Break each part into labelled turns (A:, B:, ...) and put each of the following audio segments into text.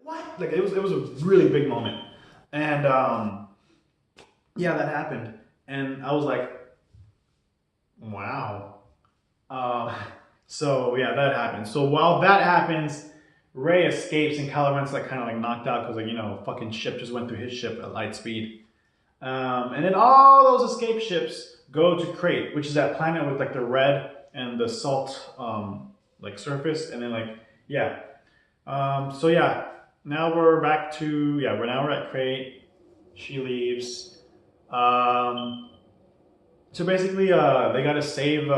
A: what? Like it was a really big moment, and yeah, that happened, and I was like, wow. Uh, so yeah, that happens. So while that happens, Ray escapes and Kylo Ren's like kind of like knocked out because like fucking ship just went through his ship at light speed. And then all those escape ships go to Crate, which is that planet with like the red and the salt like surface, and then like yeah. So yeah, now we're back to we're at Crate. She leaves. Um, so basically, they gotta save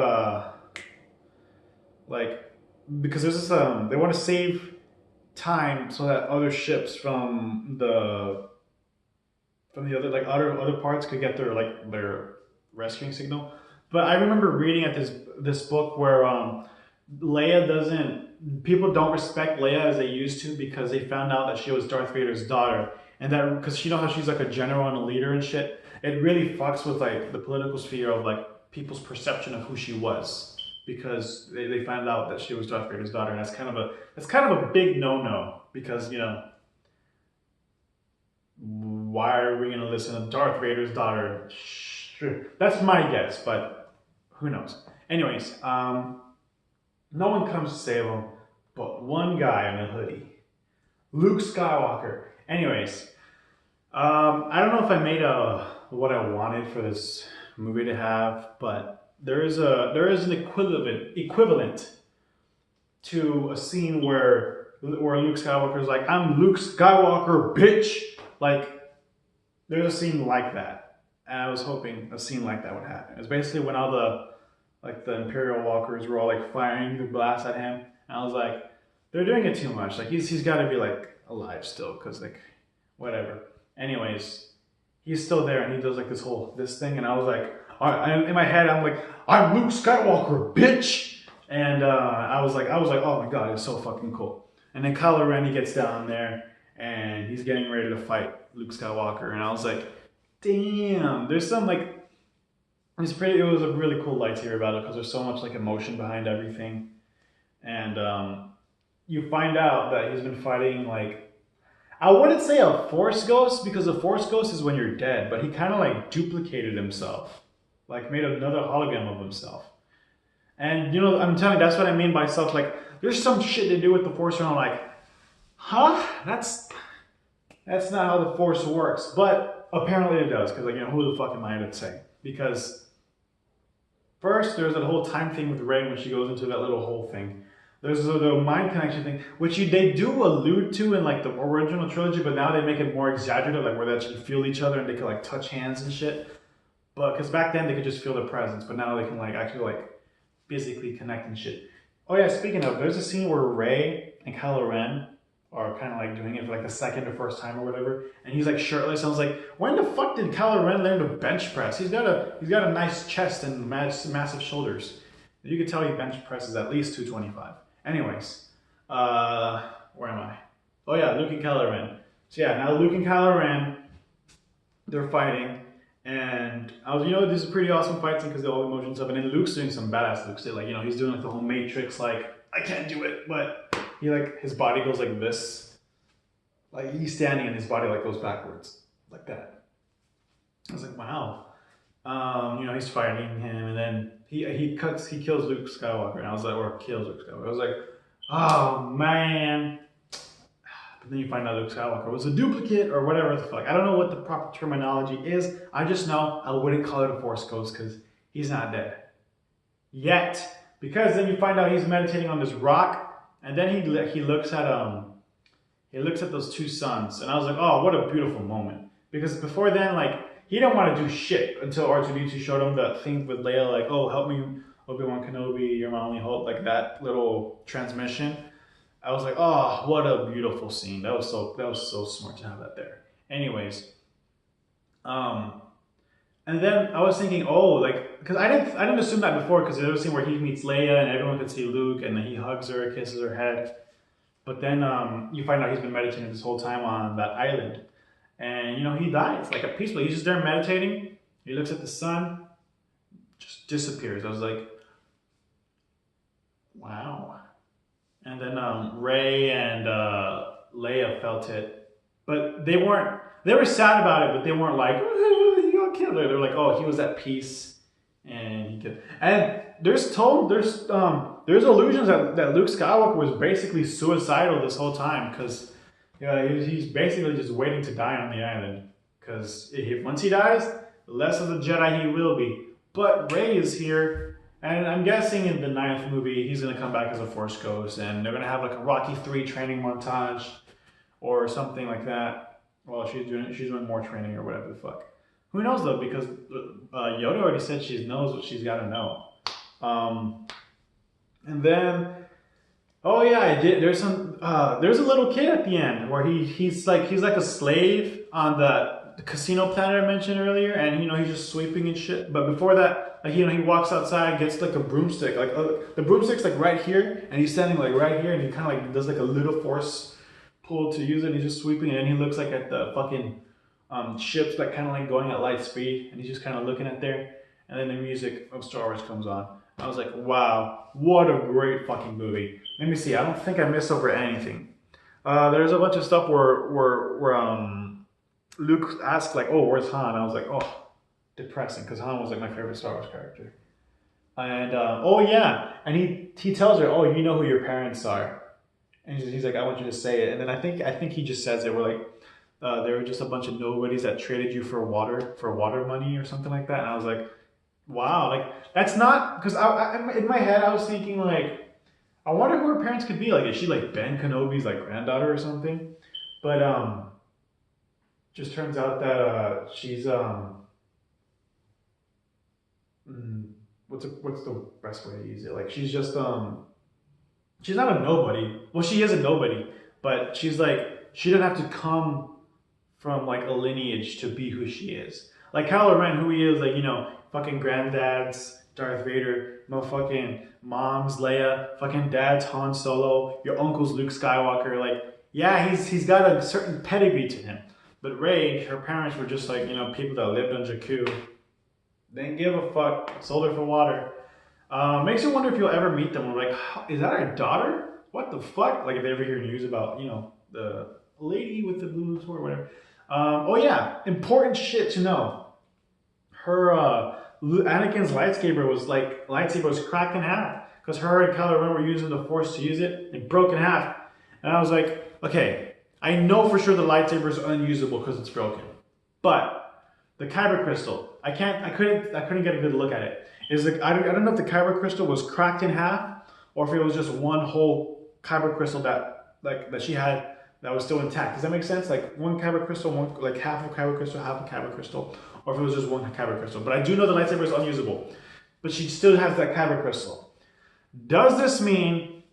A: like because there's this they want to save time so that other ships from the other like other parts could get their rescuing signal. But I remember reading at this book where Leia doesn't people don't respect Leia as they used to because they found out that she was Darth Vader's daughter, and that because you know how she's like a general and a leader and shit. It really fucks with like the political sphere of like people's perception of who she was because they found out that she was Darth Vader's daughter, and that's kind of a big no because why are we going to listen to Darth Vader's daughter? Sure. That's my guess, but who knows? Anyways, no one comes to save him, but one guy in a hoodie, Luke Skywalker. Anyways, I don't know if I made what I wanted for this movie to have, but there is an equivalent to a scene where Luke Skywalker's like, "I'm Luke Skywalker, bitch." Like, there's a scene like that, and I was hoping a scene like that would happen. It's basically when all the Imperial walkers were all like firing the blast at him, and I was like, they're doing it too much. Like he's got to be like alive still, cause like whatever. Anyways, he's still there, and he does like this thing, and I was like, in my head, I'm like, I'm Luke Skywalker, bitch, and I was like, oh my god, it's so fucking cool. And then Kylo Ren, he gets down there, and he's getting ready to fight Luke Skywalker, and I was like, damn, there's some like it was a really cool lightsaber battle because there's so much like emotion behind everything, and you find out that he's been fighting like I wouldn't say a force ghost because a force ghost is when you're dead, but he kind of like duplicated himself, like made another hologram of himself. And I'm telling you, that's what I mean by stuff like there's some shit they do with the force, and I'm like, huh? That's not how the force works, but apparently it does because like who the fuck am I to say? Because first, there's that whole time thing with Rey when she goes into that little hole thing. There's the mind connection thing, which they do allude to in like the original trilogy, but now they make it more exaggerated, like where they actually feel each other and they can like touch hands and shit. But because back then they could just feel their presence, but now they can like actually like physically connect and shit. Oh yeah, speaking of, there's a scene where Rey and Kylo Ren are kind of like doing it for like the second or first time or whatever, and he's like shirtless. I was like, when the fuck did Kylo Ren learn to bench press? He's got a nice chest and massive shoulders. You could tell he bench presses at least 225. Anyways, where am I? Oh yeah, Luke and Kylo Ren. So yeah, now Luke and Kylo Ren, they're fighting, and I was, this is a pretty awesome fight scene because all the emotion stuff, and then Luke's doing some badass Luke shit, like he's doing like the whole Matrix, like I can't do it, but he like his body goes like this, like he's standing and his body like goes backwards, like that. I was like, wow. He's fighting him, and then he kills Luke Skywalker, and I was like, or kills Luke Skywalker. I was like, oh man. But then you find out Luke Skywalker was a duplicate or whatever the fuck. I don't know what the proper terminology is. I just know I wouldn't call it a Force Ghost because he's not dead yet. Because then you find out he's meditating on this rock, and then he looks at those two suns, and I was like, oh, what a beautiful moment. Because before then, like, he didn't want to do shit until R2-D2 showed him the thing with Leia, like, oh, help me, Obi-Wan Kenobi, you're my only hope, like that little transmission. I was like, oh, what a beautiful scene. That was so smart to have that there. Anyways, and then I was thinking, oh, like, because I didn't assume that before, because there was a scene where he meets Leia and everyone could see Luke, and then he hugs her, kisses her head. But then you find out he's been meditating this whole time on that island. And, he dies, like a peaceful. He's just there meditating. He looks at the sun, just disappears. I was like, wow. And then Rey and Leia felt it, but they weren't. They were sad about it, but they weren't like, oh, he got killed. They're like, oh, he was at peace, and he could. And there's illusions that Luke Skywalker was basically suicidal this whole time because he's basically just waiting to die on the island. Because once he dies, less of the Jedi he will be. But Rey is here, and I'm guessing in the 9th movie he's gonna come back as a Force ghost, and they're gonna have like a Rocky 3 training montage or something like that. Well, she's doing more training or whatever the fuck. Who knows though? Because Yoda already said she knows what she's got to know. And then, oh yeah, I did. There's a little kid at the end where he's like a slave on the casino planet I mentioned earlier, and he's just sweeping and shit. But before that, like he walks outside, gets like a broomstick, like the broomstick's like right here, and he's standing like right here, and he kind of like does like a little force pull to use it. And he's just sweeping, and he looks like at the fucking ships that kind of like going at light speed, and he's just kind of looking at there. And then the music of Star Wars comes on. I was like, wow, what a great fucking movie. Let me see. I don't think I missed over anything. There's a bunch of stuff where Luke asked like, oh, where's Han? I was like, oh, depressing, because Han was like my favorite Star Wars character. And oh yeah, and he tells her, oh, you know who your parents are, and he's like, I want you to say it. And then I think he just says it. We're like, they were just a bunch of nobodies that traded you for water money or something like that. And I was like, wow, like that's not, because I in my head I was thinking like, I wonder who her parents could be. Like, is she like Ben Kenobi's like granddaughter or something? But just turns out that she's what's the best way to use it? Like she's just she's not a nobody. Well, she is a nobody, but she's like, she didn't have to come from like a lineage to be who she is. Like Kylo Ren, who he is, like, fucking granddad's Darth Vader, motherfucking mom's Leia, fucking dad's Han Solo, your uncle's Luke Skywalker. Like, yeah, he's got a certain pedigree to him. But Rey, her parents were just like, people that lived on Jakku. They didn't give a fuck. Sold her for water. Makes you wonder if you'll ever meet them. We're like, is that our daughter? What the fuck? Like if they ever hear news about, the lady with the blue sword or whatever. Oh yeah, important shit to know. Her Anakin's lightsaber was cracked in half because her and Kylo Ren were using the Force to use it. It broke in half, and I was like, okay, I know for sure the lightsaber is unusable because it's broken, but the kyber crystal, I couldn't get a good look at it. I don't know if the kyber crystal was cracked in half or if it was just one whole kyber crystal that she had that was still intact. Does that make sense? Like one kyber crystal, half a kyber crystal, half a kyber crystal, or if it was just one kyber crystal. But I do know the lightsaber is unusable, but she still has that kyber crystal. Does this mean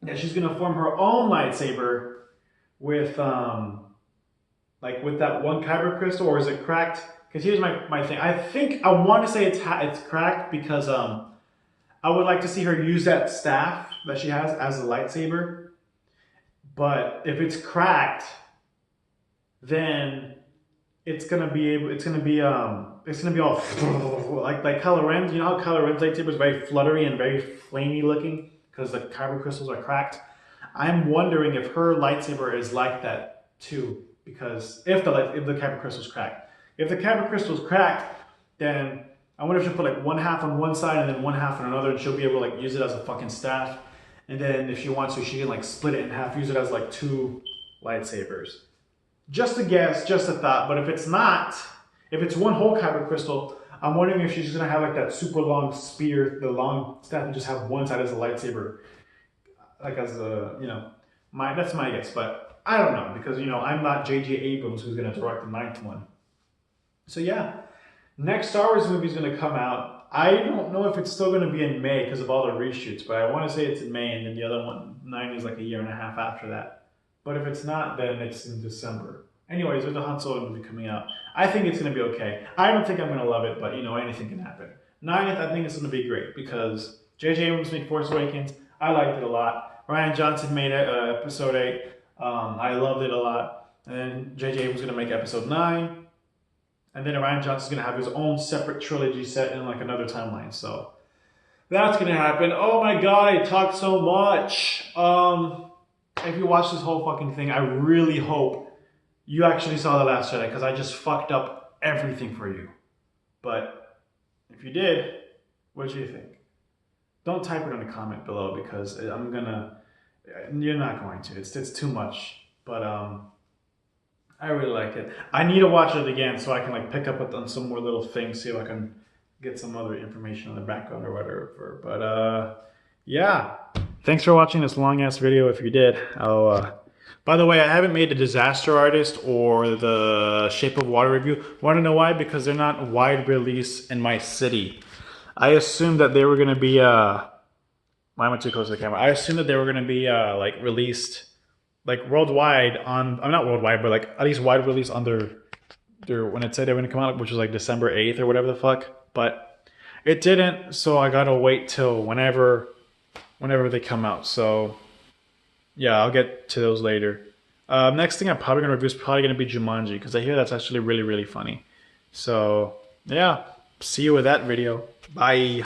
A: that she's gonna form her own lightsaber with with that one kyber crystal, or is it cracked? Because here's my thing. I want to say it's cracked because I would like to see her use that staff that she has as a lightsaber. But if it's cracked, then it's gonna be all like Kylo Ren. You know how Kylo Ren's lightsaber is very fluttery and very flamey looking because the kyber crystals are cracked. I'm wondering if her lightsaber is like that too, because if the kyber crystal is cracked, if the kyber crystal is cracked, then I wonder if she'll put like one half on one side and then one half on another, and she'll be able to like use it as a fucking staff. And then if she wants to, she can like split it in half, use it as like two lightsabers. Just a guess, just a thought. But if it's not, if it's one whole kyber crystal, I'm wondering if she's just gonna have like that super long spear, the long staff, and just have one side as a lightsaber, like as a that's my guess. But I don't know because I'm not J.J. Abrams who's gonna direct the 9th one. So yeah, next Star Wars movie is gonna come out. I don't know if it's still going to be in May because of all the reshoots, but I want to say it's in May, and then the other one, 9, is like a year and a half after that. But if it's not, then it's in December. Anyways, there's a Han Solo movie coming out. I think it's going to be okay. I don't think I'm going to love it, but anything can happen. 9th, I think it's going to be great because J.J. Abrams made Force Awakens. I liked it a lot. Rian Johnson made Episode 8. I loved it a lot. And then J.J. Abrams is going to make Episode 9. And then Rian Johnson's going to have his own separate trilogy set in like another timeline. So that's going to happen. Oh my God, I talked so much. if you watch this whole fucking thing, I really hope you actually saw The Last Jedi, because I just fucked up everything for you. But if you did, what do you think? Don't type it in the comment below, because you're not going to. It's too much. But I really like it. I need to watch it again so I can like pick up on some more little things, see if I can get some other information on the background or whatever. But yeah. Thanks for watching this long ass video. If you did, by the way, I haven't made the Disaster Artist or the Shape of Water review. Want to know why? Because they're not wide release in my city. I assumed that they were gonna be why am I too close to the camera? I assumed that they were gonna be like released like worldwide on, not worldwide, but like at least wide release on their when it said they were gonna come out, which was like December 8th or whatever the fuck. But it didn't, so I gotta wait till whenever they come out. So yeah, I'll get to those later. Next thing I'm probably gonna review is probably gonna be Jumanji, because I hear that's actually really, really funny. So yeah, see you with that video. Bye.